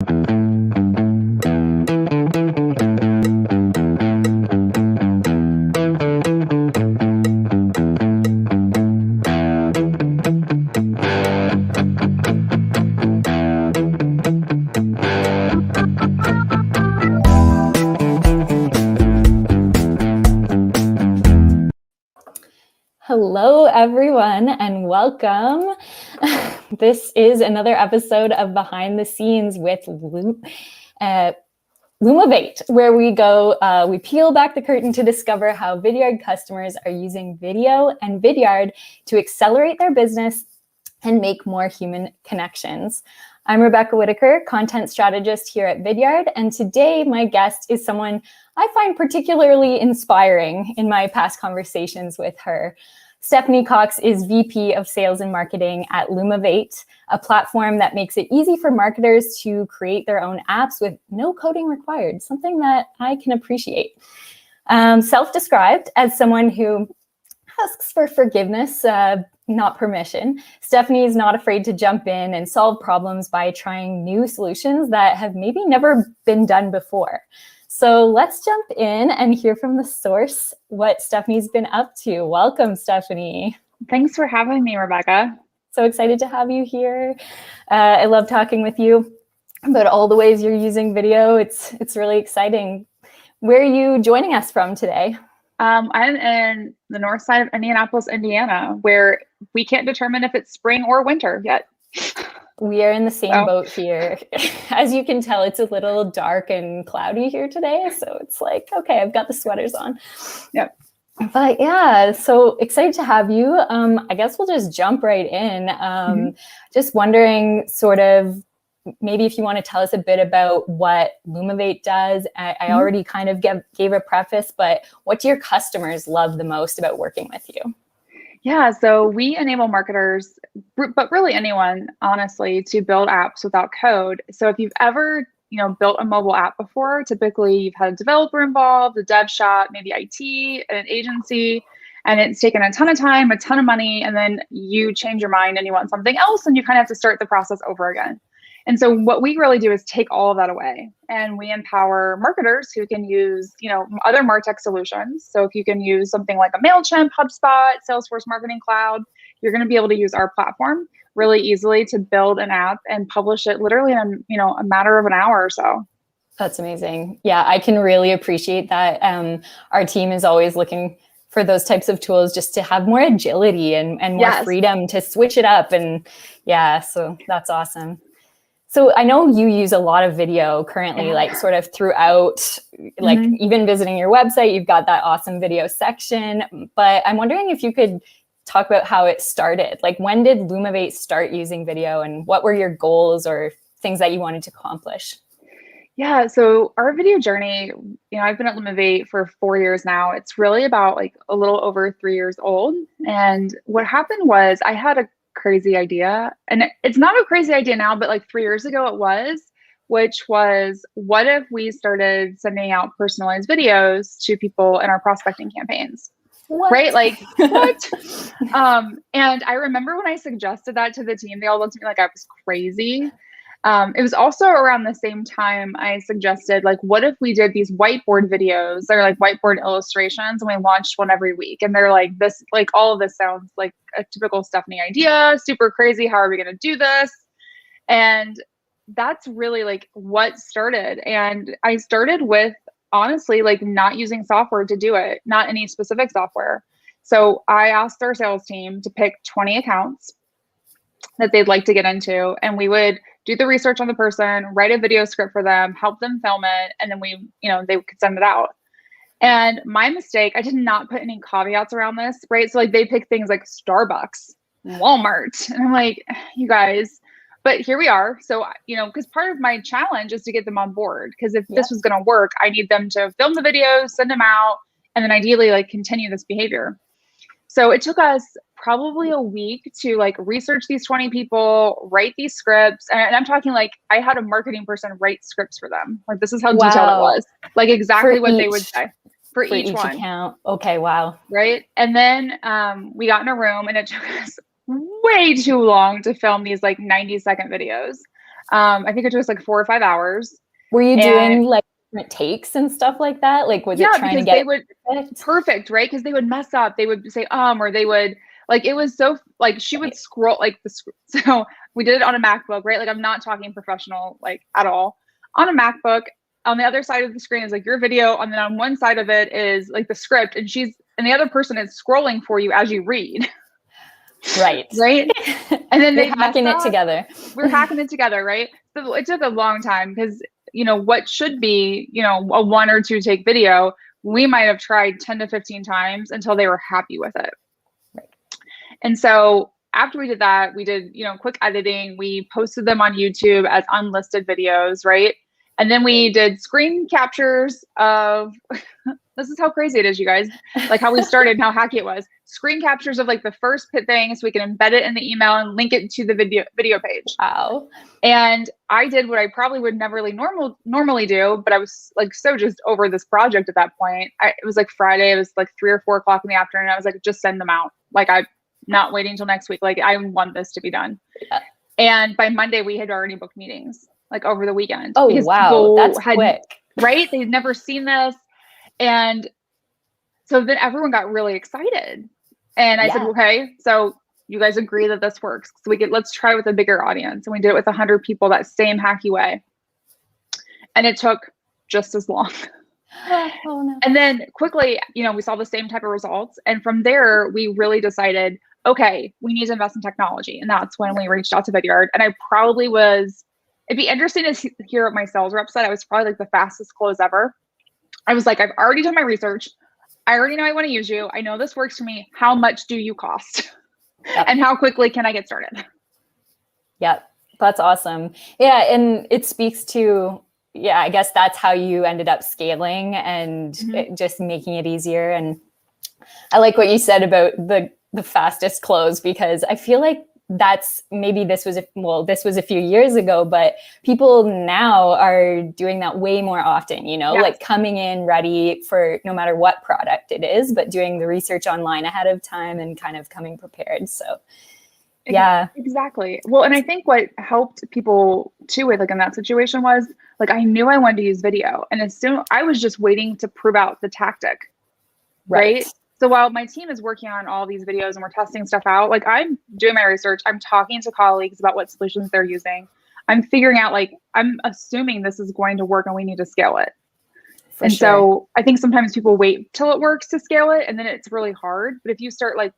Hello, everyone, and welcome. This is another episode of Behind the Scenes with Lumavate, where we peel back the curtain to discover how Vidyard customers are using video and Vidyard to accelerate their business and make more human connections. I'm Rebecca Whitaker, content strategist here at Vidyard, and today my guest is someone I find particularly inspiring in my past conversations with her. Stephanie Cox is VP of Sales and Marketing at Lumavate, a platform that makes it easy for marketers to create their own apps with no coding required, something that I can appreciate. Self-described as someone who asks for forgiveness, not permission, Stephanie is not afraid to jump in and solve problems by trying new solutions that have maybe never been done before. So let's jump in and hear from the source what Stephanie's been up to. Welcome, Stephanie. Thanks for having me, Rebecca. So excited to have you here. I love talking with you about all the ways you're using video. It's really exciting. Where are you joining us from today? I'm in the north side of Indianapolis, Indiana, where we can't determine if it's spring or winter yet. We are in the same boat here. As you can tell, it's a little dark and cloudy here today. So it's like, okay, I've got the sweaters on. Yep. But yeah, so excited to have you. I guess we'll just jump right in. Just wondering sort of, maybe if you want to tell us a bit about what Lumavate does. I already kind of gave a preface, but what do your customers love the most about working with you? Yeah, so we enable marketers, but really anyone, honestly, to build apps without code. So if you've ever, built a mobile app before, typically you've had a developer involved, a dev shop, maybe IT, an agency, and it's taken a ton of time, a ton of money, and then you change your mind and you want something else, and you kind of have to start the process over again. And so what we really do is take all of that away, and we empower marketers who can use, other MarTech solutions. So if you can use something like a MailChimp, HubSpot, Salesforce Marketing Cloud, you're going to be able to use our platform really easily to build an app and publish it literally in, a matter of an hour or so. That's amazing. Yeah, I can really appreciate that. Our team is always looking for those types of tools just to have more agility and more freedom to switch it up. And yeah, so that's awesome. So I know you use a lot of video currently, like sort of throughout, like even visiting your website, you've got that awesome video section. But I'm wondering if you could talk about how it started. Like, when did Lumavate start using video, and what were your goals or things that you wanted to accomplish? Yeah, so our video journey, I've been at Lumavate for 4 years now. It's really about like a little over 3 years old. And what happened was I had a crazy idea, and it's not a crazy idea now, but like 3 years ago it was, which was, what if we started sending out personalized videos to people in our prospecting campaigns? What? Right? Like, what? And I remember when I suggested that to the team, they all looked at me like I was crazy. It was also around the same time I suggested, like, what if we did these whiteboard videos? They're like whiteboard illustrations, and we launched one every week. And they're like, this, like, all of this sounds like a typical Stephanie idea, super crazy. How are we going to do this? And that's really like what started. And I started with, honestly, like, not using software to do it, not any specific software. So I asked our sales team to pick 20 accounts that they'd like to get into, and we would do the research on the person, write a video script for them, help them film it, and then they could send it out. And my mistake, I did not put any caveats around this, right? So like, they pick things like Starbucks, Walmart, and I'm like, you guys, but here we are. So, because part of my challenge is to get them on board, because if this was going to work, I need them to film the videos, send them out, and then ideally like continue this behavior. So it took us probably a week to like research these 20 people, write these scripts. And I'm talking like, I had a marketing person write scripts for them. Like, this is how detailed it was. Like, exactly what they would say for each one. Account. Okay, wow. Right. And then we got in a room, and it took us way too long to film these like 90-second videos. I think it took us like 4 or 5 hours. Were you And doing like different takes and stuff like that? Like, was it trying to because get they it would perfect? perfect, right? Because they would mess up. They would say, or they would like, it was so like, she would scroll like so we did it on a MacBook, right? Like, I'm not talking professional, like at all. On a MacBook, on the other side of the screen is like your video. And then on one side of it is like the script, and the other person is scrolling for you as you read. Right. Right. And then They're hacking it together. We're hacking it together, right? So it took a long time because, what should be, a 1 or 2 take video, we might have tried 10 to 15 times until they were happy with it. Right. And so after we did that, we did, quick editing. We posted them on YouTube as unlisted videos, right? And then we did screen captures of, this is how crazy it is, you guys, like how we started and how hacky it was. Screen captures of like the first thing so we can embed it in the email and link it to the video page. Wow. And I did what I probably would never really normally do, but I was like so just over this project at that point. It was like Friday, it was like 3 or 4 o'clock in the afternoon. I was like, just send them out. Like, I'm not waiting until next week. Like, I want this to be done. Yeah. And by Monday, we had already booked meetings like over the weekend. Oh, wow. That's quick. Right? They'd never seen this. And so then everyone got really excited. And I said, okay, so you guys agree that this works. So let's try with a bigger audience. And we did it with 100 people that same hacky way. And it took just as long. Oh, no. And then quickly, we saw the same type of results. And from there, we really decided, okay, we need to invest in technology. And that's when we reached out to Vidyard. And it'd be interesting to hear what my sales rep said. I was probably like the fastest close ever. I was like, I've already done my research. I already know I want to use you. I know this works for me. How much do you cost? Yep. And how quickly can I get started? Yep. That's awesome. Yeah. And it speaks to, I guess that's how you ended up scaling and just making it easier. And I like what you said about the fastest close, because I feel like this was a few years ago, but people now are doing that way more often, like coming in ready for no matter what product it is, but doing the research online ahead of time and kind of coming prepared. So yeah, exactly. Well, and I think what helped people too with like in that situation was like, I knew I wanted to use video, and as soon I was just waiting to prove out the tactic. Right. So while my team is working on all these videos and we're testing stuff out, like I'm doing my research, I'm talking to colleagues about what solutions they're using. I'm figuring out, like, I'm assuming this is going to work and we need to scale it. So I think sometimes people wait till it works to scale it, and then it's really hard. But if you start like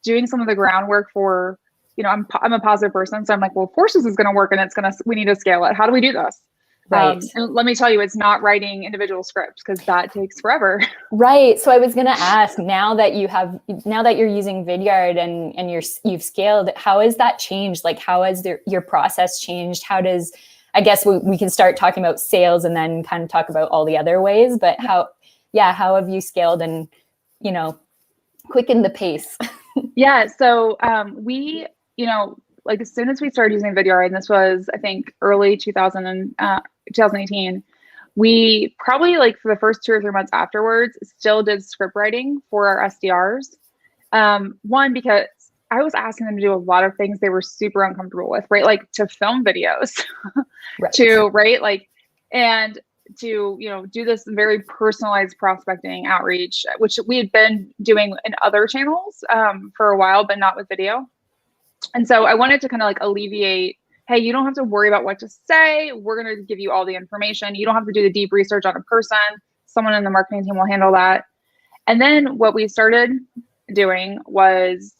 doing some of the groundwork for, I'm a positive person. So I'm like, well, of course this is going to work, and we need to scale it. How do we do this? Right. And let me tell you, it's not writing individual scripts, because that takes forever. Right. So I was going to ask, now that you're using Vidyard and you've scaled, how has that changed? Like, how has your process changed? How does, I guess we can start talking about sales and then kind of talk about all the other ways, but how have you scaled and, quickened the pace? Yeah. So we, like as soon as we started using Vidyard, and this was, I think, early 2018, we probably like for the first 2 or 3 months afterwards still did script writing for our SDRs. One, because I was asking them to do a lot of things they were super uncomfortable with, right? Like to film videos, and to, do this very personalized prospecting outreach, which we had been doing in other channels for a while, but not with video. And so I wanted to kind of like alleviate, hey, you don't have to worry about what to say. We're going to give you all the information. You don't have to do the deep research on a person. Someone in the marketing team will handle that. And then what we started doing was,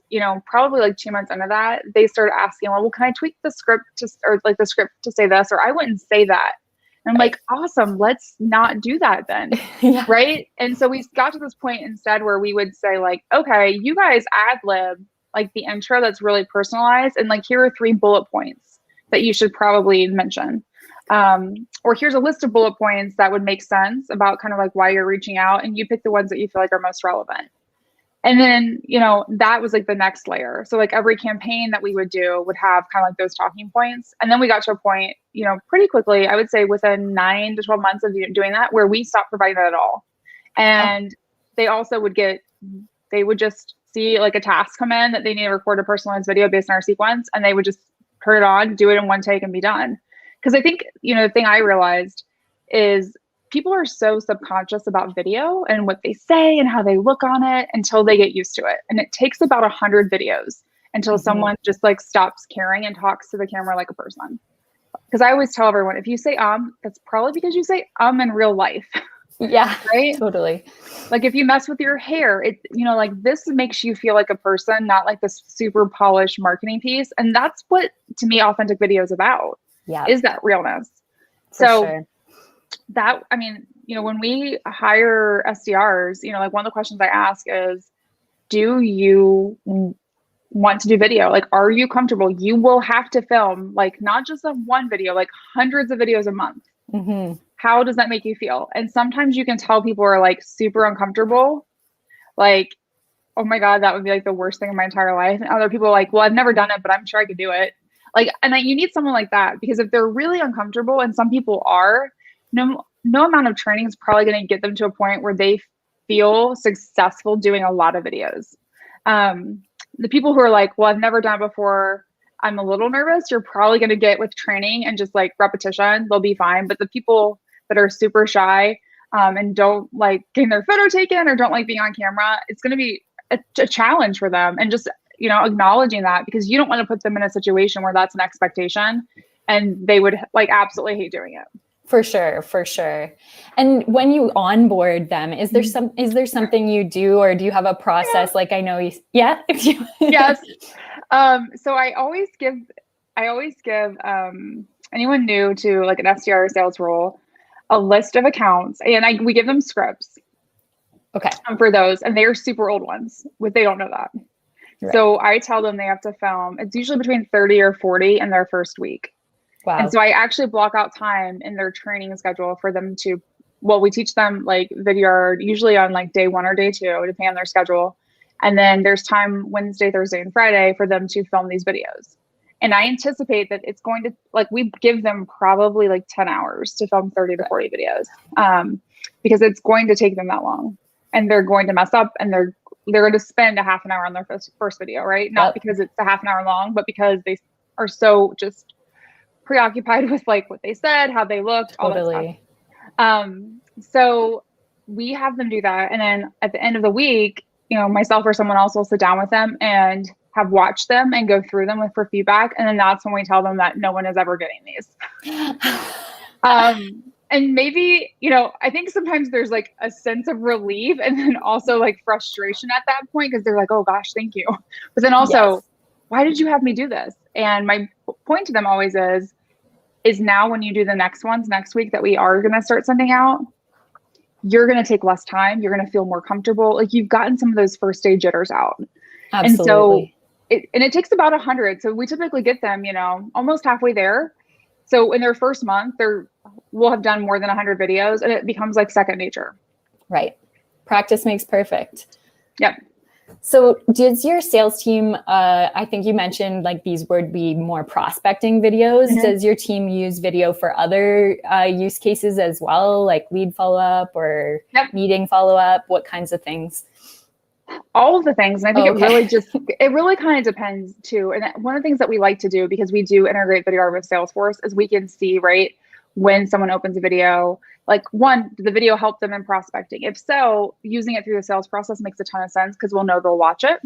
probably like 2 months into that, they started asking, well, can I tweak the script to say this, or I wouldn't say that. And I'm like, awesome, let's not do that then. Yeah. Right. And so we got to this point instead where we would say like, okay, you guys ad lib like the intro that's really personalized, and like, here are 3 bullet points that you should probably mention. Or here's a list of bullet points that would make sense about kind of like why you're reaching out, and you pick the ones that you feel like are most relevant. And then, that was like the next layer. So like every campaign that we would do would have kind of like those talking points. And then we got to a point, pretty quickly, I would say within 9 to 12 months of doing that, where we stopped providing that at all. And they also would just see like a task come in that they need to record a personalized video based on our sequence, and they would just turn it on, do it in one take, and be done. Because I think, the thing I realized is people are so subconscious about video and what they say and how they look on it until they get used to it. And it takes about 100 videos until someone just like stops caring and talks to the camera like a person. Because I always tell everyone, if you say that's probably because you say in real life. Yeah, right? Totally. Like if you mess with your hair, it, like this makes you feel like a person, not like this super polished marketing piece. And that's what, to me, authentic video is about. Yeah. Is that realness. That, I mean, when we hire SDRs, like one of the questions I ask is, do you want to do video? Like, are you comfortable? You will have to film, like, not just one video, like hundreds of videos a month. How does that make you feel? And sometimes you can tell people are like super uncomfortable. Like, oh my God, that would be like the worst thing in my entire life. And other people are like, well, I've never done it, but I'm sure I could do it. Like, and you need someone like that, because if they're really uncomfortable, and some people are, no amount of training is probably going to get them to a point where they feel successful doing a lot of videos. The people who are like, well, I've never done it before, I'm a little nervous, you're probably going to get with training and just like repetition, they'll be fine. But the people that are super shy and don't like getting their photo taken or don't like being on camera, it's going to be a challenge for them. And just, acknowledging that, because you don't want to put them in a situation where that's an expectation and they would like absolutely hate doing it. For sure. And when you onboard them, is there something you do, or do you have a process? Like, I know yes. So I always give anyone new to like an SDR sales role a list of accounts, and we give them scripts. Okay. For those, and they're super old ones, they don't know that. Right. So I tell them they have to film. It's usually between 30 or 40 in their first week. Wow. And so I actually block out time in their training schedule for them to, we teach them like Vidyard, usually on like day 1 or day 2, depending on their schedule. And then there's time Wednesday, Thursday, and Friday for them to film these videos. And I anticipate that it's going to, like, we give them probably like 10 hours to film 30 to 40 videos, because it's going to take them that long. And they're going to mess up, and they're going to spend a half an hour on their first video, right? Not because it's a half an hour long, but because they are so just preoccupied with like what they said, how they looked, all that stuff. So we have them do that. And then at the end of the week, myself or someone else will sit down with them and have watched them and go through them for feedback. And then that's when we tell them that no one is ever getting these. And maybe, I think sometimes there's like a sense of relief and then also like frustration at that point, because they're like, oh gosh, thank you. But then also, why did you have me do this? And my point to them always is now when you do the next ones next week that we are going to start sending out, you're going to take less time. You're going to feel more comfortable. Like, you've gotten some of those first day jitters out. Absolutely. And so it takes about 100. So we typically get them, almost halfway there. So in their first month, we'll have done more than 100 videos, and it becomes like second nature. Right. Practice makes perfect. Yep. So does your sales team, I think you mentioned like these would be more prospecting videos. Does your team use video for other use cases as well, like lead follow-up or meeting follow-up? What kinds of things? All of the things. And I think it really kind of depends too. And one of the things that we like to do, because we do integrate Vidyard with Salesforce, is we can see, right, when someone opens a video, like, one, did the video help them in prospecting? If so, using it through the sales process makes a ton of sense, because we'll know they'll watch it.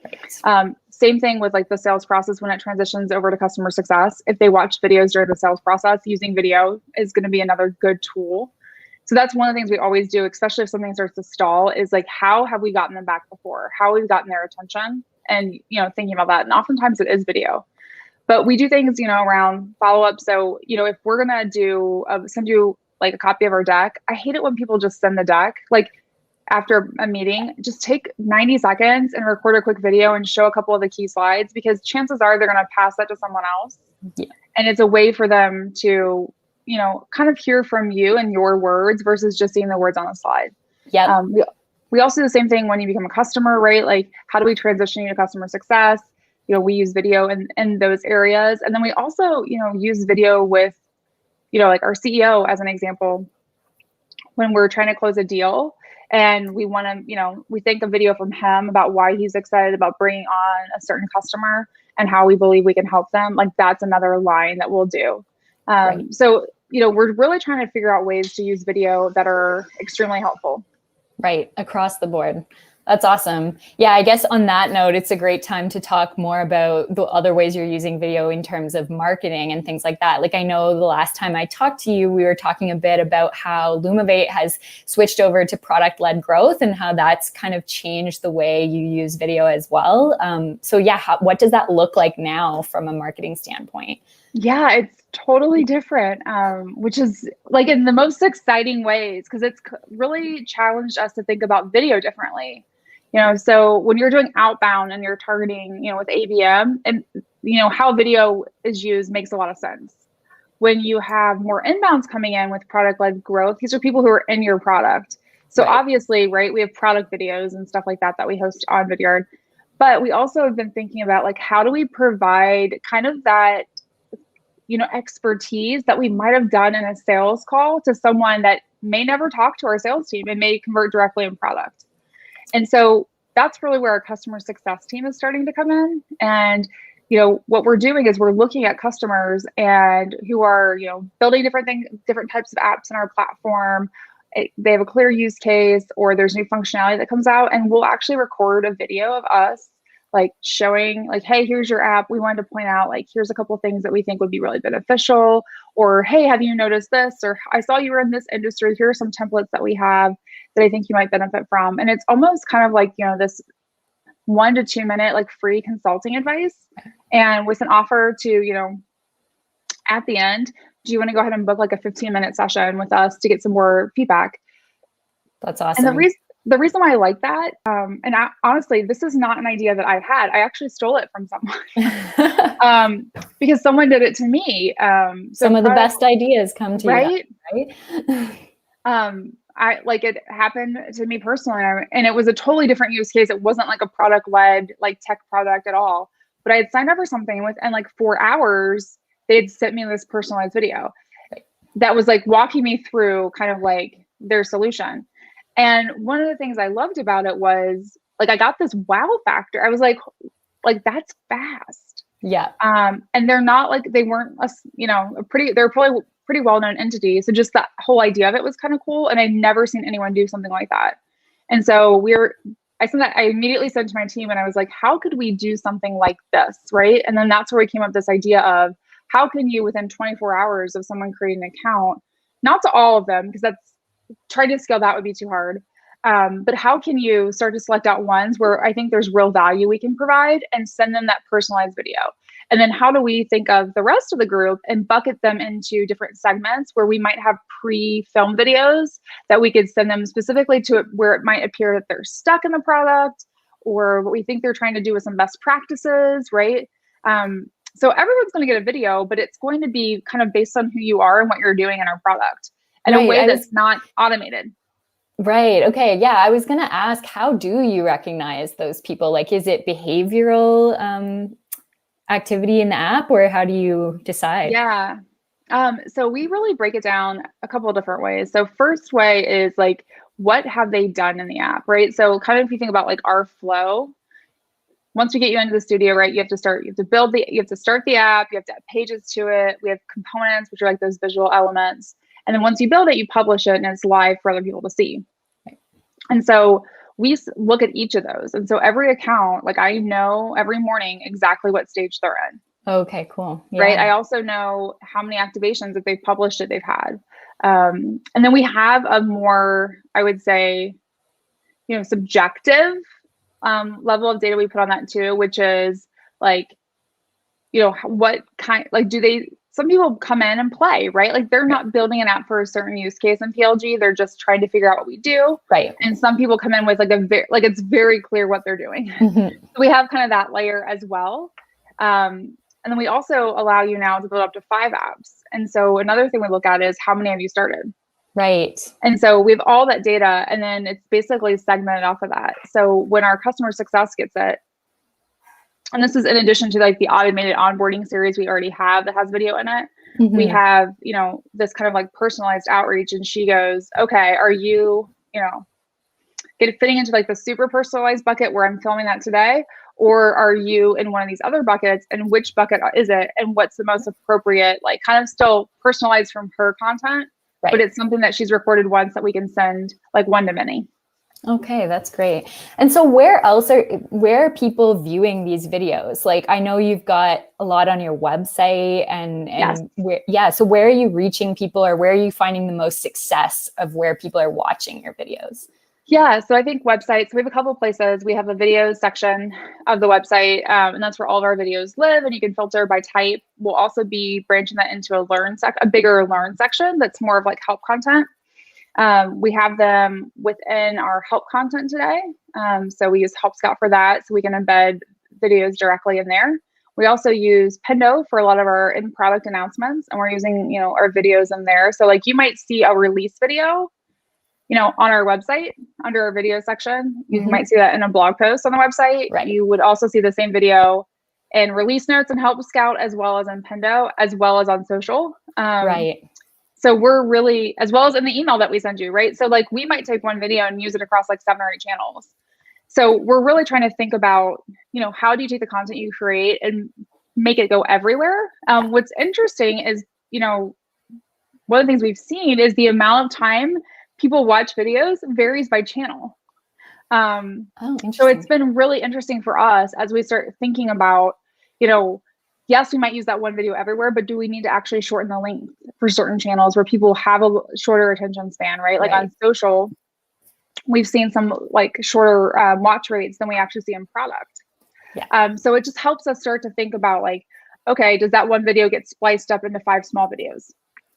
Right. Same thing with like the sales process when it transitions over to customer success. If they watch videos during the sales process, using video is going to be another good tool. So that's one of the things we always do, especially if something starts to stall, is like, how have we gotten them back before? How we've gotten their attention, and, thinking about that. And oftentimes it is video, but we do things, around follow-up. So, if we're going to send you like a copy of our deck, I hate it when people just send the deck, like after a meeting. Just take 90 seconds and record a quick video and show a couple of the key slides, because chances are they're going to pass that to someone else. Yeah. And it's a way for them to, kind of hear from you and your words versus just seeing the words on the slide. Yeah. We also do the same thing when you become a customer, right? Like, how do we transition you to customer success? We use video in those areas. And then we also, use video with, like our CEO as an example, when we're trying to close a deal and we want to, we think a video from him about why he's excited about bringing on a certain customer and how we believe we can help them. Like, that's another line that we'll do. Right. So, we're really trying to figure out ways to use video that are extremely helpful. Right. Across the board. That's awesome. Yeah, I guess on that note, it's a great time to talk more about the other ways you're using video in terms of marketing and things like that. Like I know the last time I talked to you, we were talking a bit about how Lumavate has switched over to product-led growth and how that's kind of changed the way you use video as well. So yeah, what does that look like now from a marketing standpoint? Yeah, it's totally different, which is like in the most exciting ways because it's really challenged us to think about video differently. So when you're doing outbound and you're targeting, with ABM and, how video is used makes a lot of sense. When you have more inbounds coming in with product-led growth, these are people who are in your product. So obviously, right, we have product videos and stuff like that we host on Vidyard. But we also have been thinking about like, how do we provide kind of that, expertise that we might have done in a sales call to someone that may never talk to our sales team and may convert directly in product. And so that's really where our customer success team is starting to come in. And, what we're doing is we're looking at customers and who are, building different things, different types of apps in our platform. They have a clear use case or there's new functionality that comes out, and we'll actually record a video of us like showing like, hey, here's your app. We wanted to point out like, here's a couple of things that we think would be really beneficial, or, hey, have you noticed this? Or I saw you were in this industry. Here are some templates that we have that I think you might benefit from. And it's almost kind of like, this 1 to 2 minute like free consulting advice. And with an offer to, at the end, do you want to go ahead and book like a 15-minute session with us to get some more feedback? That's awesome. And the reason why I like that, honestly, this is not an idea that I had. I actually stole it from someone because someone did it to me. Some of the best ideas come to you, right? It happened to me personally, and it was a totally different use case. It wasn't like a product-led, like tech product at all. But I had signed up for something within like 4 hours, they'd sent me this personalized video that was like walking me through kind of like their solution. And one of the things I loved about it was like, I got this wow factor. I was like that's fast. Yeah. And they're not like, they weren't, they're probably pretty well-known entity. So just that whole idea of it was kind of cool. And I'd never seen anyone do something like that. And so I immediately sent to my team and I was like, how could we do something like this? Right. And then that's where we came up with this idea of how can you, within 24 hours of someone creating an account, not to all of them, because trying to scale that would be too hard. But how can you start to select out ones where I think there's real value we can provide and send them that personalized video? And then how do we think of the rest of the group and bucket them into different segments where we might have pre-filmed videos that we could send them specifically to where it might appear that they're stuck in the product or what we think they're trying to do with some best practices, right? So everyone's going to get a video, but it's going to be kind of based on who you are and what you're doing in our product in a way that's not automated. Right. Okay. Yeah. I was going to ask, how do you recognize those people? Like, is it behavioral activity in the app, or how do you decide? Yeah. So we really break it down a couple of different ways. So first way is like, what have they done in the app, right? So kind of if you think about like our flow, once we get you into the studio, right, you have to start the app, you have to add pages to it. We have components, which are like those visual elements. And then once you build it, you publish it and it's live for other people to see. And so we look at each of those. And so every account, like I know every morning exactly what stage they're in. Okay, cool. Yeah. Right. I also know how many activations, if they've published it, they've had. And then we have a more, I would say, subjective level of data we put on that too, which is like, what kind, like, some people come in and play, right? Like they're not building an app for a certain use case in PLG. They're just trying to figure out what we do. Right. And some people come in with like it's very clear what they're doing. So we have kind of that layer as well. And then we also allow you now to build up to 5 apps. And so another thing we look at is how many have you started? Right. And so we have all that data, and then it's basically segmented off of that. So when our customer success gets it, and this is in addition to like the automated onboarding series we already have that has video in it, we have, this kind of like personalized outreach, and she goes, okay, are you, fitting into like the super personalized bucket where I'm filming that today? Or are you in one of these other buckets, and which bucket is it? And what's the most appropriate, like kind of still personalized from her content, but it's something that she's recorded once that we can send like one to many. Okay, that's great. And so where are people viewing these videos? Like, I know you've got a lot on your website and Yes. So where are you reaching people, or where are you finding the most success of where people are watching your videos? Yeah, so I think websites, we have a couple of places. We have a videos section of the website, and that's where all of our videos live, and you can filter by type. We'll also be branching that into a bigger learn section that's more of like help content. We have them within our help content today. So we use Help Scout for that, so we can embed videos directly in there. We also use Pendo for a lot of our in-product announcements, and we're using, our videos in there. So like you might see a release video, on our website under our video section. You might see that in a blog post on the website. Right. You would also see the same video in release notes and Help Scout, as well as in Pendo, as well as on social. Right. So we're really, as well as in the email that we send you, right? So like we might take one video and use it across like 7 or 8 channels. So we're really trying to think about, how do you take the content you create and make it go everywhere? What's interesting is, one of the things we've seen is the amount of time people watch videos varies by channel. So it's been really interesting for us as we start thinking about, yes, we might use that one video everywhere, but do we need to actually shorten the length for certain channels where people have a shorter attention span, right? Like on social, we've seen some like shorter watch rates than we actually see in product. Yeah. So it just helps us start to think about like, okay, does that one video get spliced up into 5 small videos?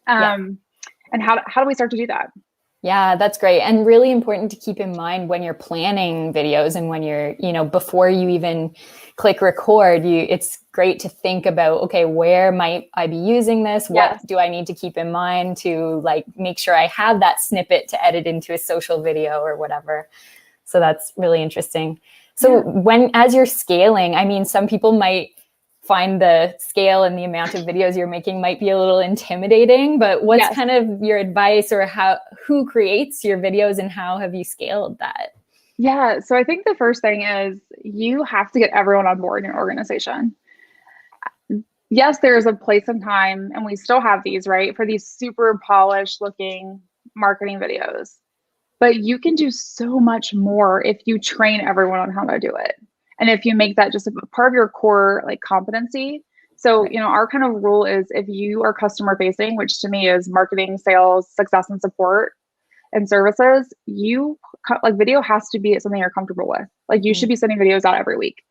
And how do we start to do that? Yeah, that's great. And really important to keep in mind when you're planning videos and when you're, before you even click record, it's great to think about, okay, where might I be using this? What do I need to keep in mind to like make sure I have that snippet to edit into a social video or whatever. So that's really interesting. So as you're scaling, I mean, some people might find the scale and the amount of videos you're making might be a little intimidating, but what's kind of your advice, or who creates your videos and how have you scaled that? Yeah. So I think the first thing is you have to get everyone on board in your organization. Yes, there's a place and time, and we still have these, right, for these super polished looking marketing videos. But you can do so much more if you train everyone on how to do it. And if you make that just a part of your core like competency. So, our kind of rule is if you are customer facing, which to me is marketing, sales, success and support and services, video has to be something you're comfortable with. Like you should be sending videos out every week.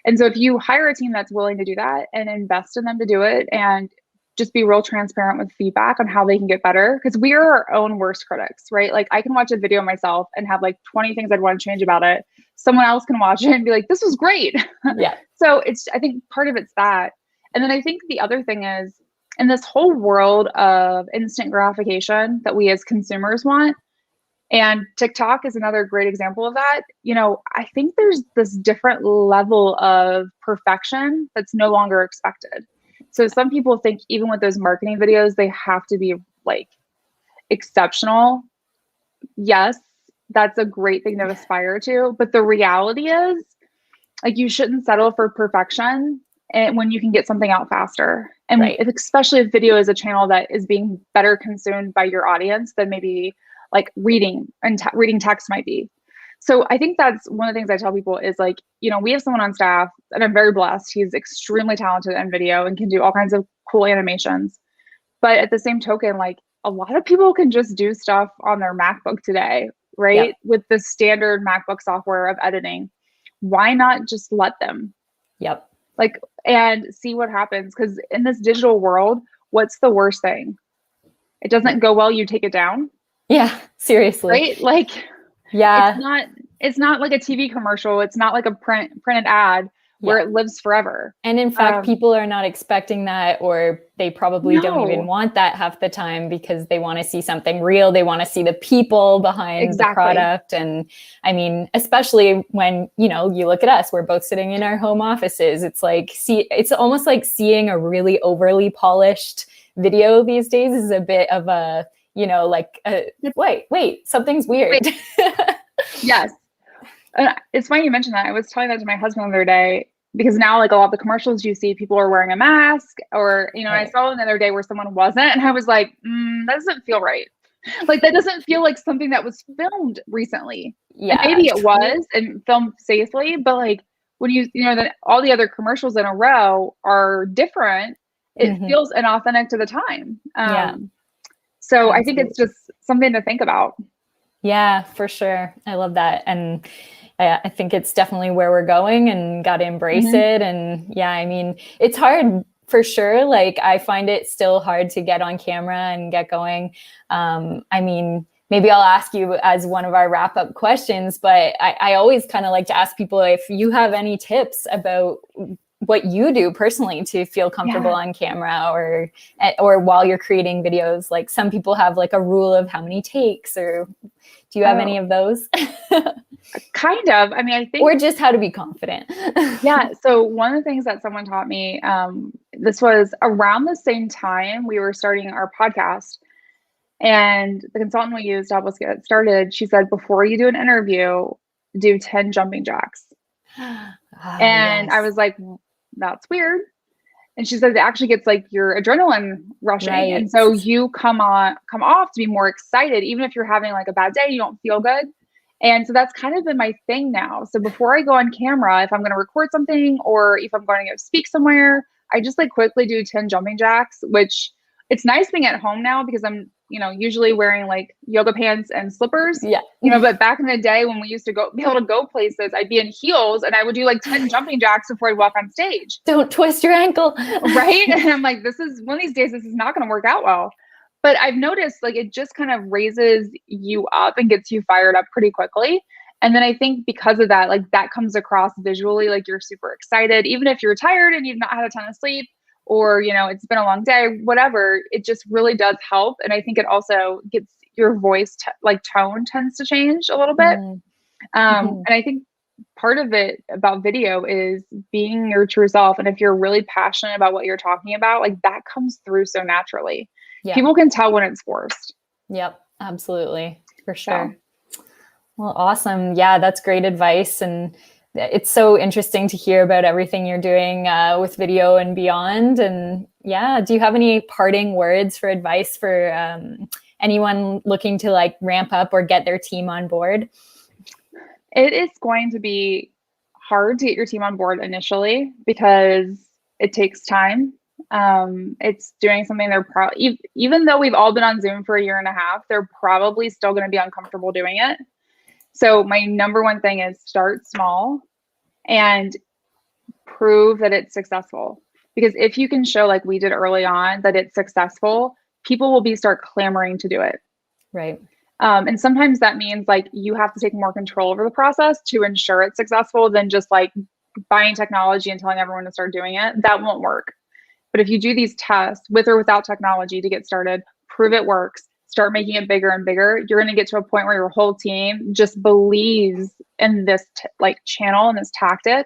And so if you hire a team that's willing to do that and invest in them to do it, and just be real transparent with feedback on how they can get better, because we are our own worst critics, right? Like I can watch a video myself and have like 20 things I'd want to change about it. Someone else can watch it and be like, this was great. Yeah. So I think part of it's that. And then I think the other thing is, in this whole world of instant gratification that we as consumers want, and TikTok is another great example of that. I think there's this different level of perfection that's no longer expected. So some people think even with those marketing videos, they have to be like exceptional. Yes, that's a great thing to aspire to. But the reality is, like, you shouldn't settle for perfection and when you can get something out faster. And especially if video is a channel that is being better consumed by your audience than maybe like reading and reading text might be. So I think that's one of the things I tell people is like, we have someone on staff, and I'm very blessed. He's extremely talented in video and can do all kinds of cool animations. But at the same token, like a lot of people can just do stuff on their MacBook today, right? Yep. With the standard MacBook software of editing. Why not just let them? Yep. Like, and see what happens. Because in this digital world, what's the worst thing? It doesn't go well, you take it down. Yeah, seriously. Right? Like, yeah. It's not like a TV commercial. It's not like a printed ad where it lives forever. And in fact, people are not expecting that, or they probably don't even want that half the time, because they want to see something real. They want to see the people behind the product. And I mean, especially when, you look at us, we're both sitting in our home offices. It's like, it's almost like seeing a really overly polished video these days is a bit of a, wait, something's weird. Yes. It's funny you mentioned that. I was telling that to my husband the other day because now, like a lot of the commercials you see, people are wearing a mask, or I Right. saw one the other day where someone wasn't, and I was like, that doesn't feel right. Like that doesn't feel like something that was filmed recently. And Yeah, maybe it true. was and filmed safely, but like when all the other commercials in a row are different, it Hmm. feels inauthentic to the time. Yeah, So I think it's absolutely. just something to think about. Yeah, for sure. I love that. And I think it's definitely where we're going and got to embrace Hmm. it. And yeah, I mean, it's hard for sure. Like, I find it still hard to get on camera and get going. I mean, maybe I'll ask you as one of our wrap up questions, but I always kind of like to ask people if you have any tips about what you do personally to feel comfortable Yeah. on camera, or while you're creating videos. Like, some people have like a rule of how many takes, or do you have any Oh, of those? kind of. I mean, I think, Or just how to be confident? yeah. So one of the things that someone taught me, this was around the same time we were starting our podcast. And the consultant we used to help us get started, she said, before you do an interview, do 10 jumping jacks. Ah, And I yes. was like, that's weird. And she said it actually gets like your adrenaline rushing. And Right. so you come off to be more excited, even if you're having like a bad day, you don't feel good. And so that's kind of been my thing now. So before I go on camera, if I'm going to record something or if I'm going to go speak somewhere, I just like quickly do 10 jumping jacks, which it's nice being at home now because I'm, usually wearing like yoga pants and slippers, Yeah. but back in the day when we used to be able to go places, I'd be in heels and I would do like 10 jumping jacks before I'd walk on stage. Don't twist your ankle. Right. And I'm like, this is one of these days, this is not going to work out well. But I've noticed like it just kind of raises you up and gets you fired up pretty quickly. And then I think because of that, like that comes across visually, like you're super excited, even if you're tired and you've not had a ton of sleep, or, it's been a long day, whatever, it just really does help. And I think it also gets your voice, like tone tends to change a little bit. Mhm. Mhm. And I think part of it about video is being your true self. And if you're really passionate about what you're talking about, like that comes through so naturally. Yeah. People can tell when it's forced. Yep. Absolutely. For So, sure. Well, awesome. Yeah, that's great advice. And it's so interesting to hear about everything you're doing with video and beyond. And yeah, do you have any parting words for advice for anyone looking to like ramp up or get their team on board? it is going to be hard to get your team on board initially because it takes time. It's doing something they're probably, even though we've all been on Zoom for a year and a half, they're probably still going to be uncomfortable doing it. So my number one thing is start small and prove that it's successful. Because if you can show, like we did early on, that it's successful, people will start clamoring to do it. Right. And sometimes that means like you have to take more control over the process to ensure it's successful than just like buying technology and telling everyone to start doing it. That won't work. But if you do these tests with or without technology to get started, prove it works, start making it bigger and bigger, you're going to get to a point where your whole team just believes in this like channel and this tactic,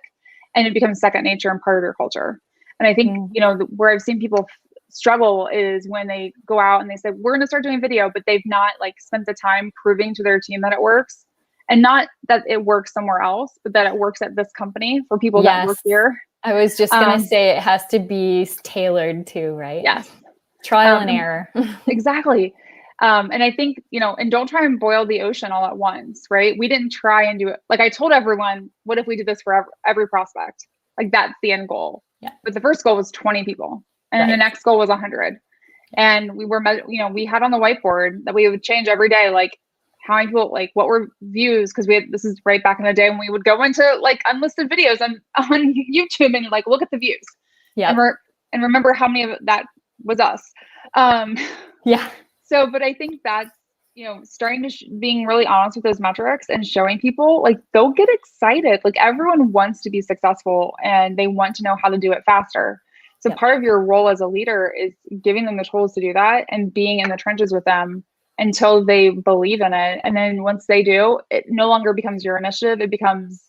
and it becomes second nature and part of your culture. And I think, where I've seen people struggle is when they go out and they say, we're going to start doing video, but they've not like spent the time proving to their team that it works. And not that it works somewhere else, but that it works at this company for people that work here. I was just going to say it has to be tailored too, right? Yes. Trial and error. Exactly. And I think, and don't try and boil the ocean all at once, right? We didn't try and do it. Like I told everyone, what if we did this for every prospect? Like that's the end goal. Yeah. But the first goal was 20 people. And then the next goal was 100. And we were, we had on the whiteboard that we would change every day, like how many people, like what were views? Cause this is right back in the day when we would go into like unlisted videos on YouTube and like, look at the views. Yeah. And remember how many of that was us. Yeah. So, but I think that's, starting to being really honest with those metrics and showing people like they'll get excited. Like everyone wants to be successful and they want to know how to do it faster. So part of your role as a leader is giving them the tools to do that and being in the trenches with them until they believe in it. And then once they do, it no longer becomes your initiative. It becomes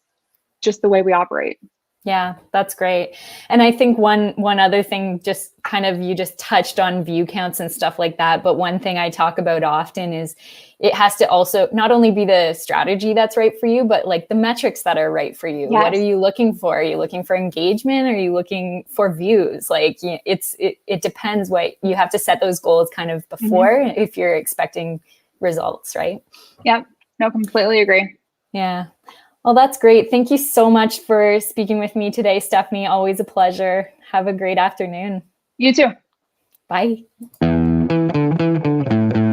just the way we operate. Yeah, that's great. And I think one other thing, just kind of, you just touched on view counts and stuff like that. But one thing I talk about often is it has to also not only be the strategy that's right for you, but like the metrics that are right for you. Yes. What are you looking for? Are you looking for engagement? Are you looking for views? Like it depends. What you have to set those goals kind of before if you're expecting results, right? Yep. No, completely agree. Yeah. Well, that's great. Thank you so much for speaking with me today, Stephanie. Always a pleasure. Have a great afternoon. You too. Bye.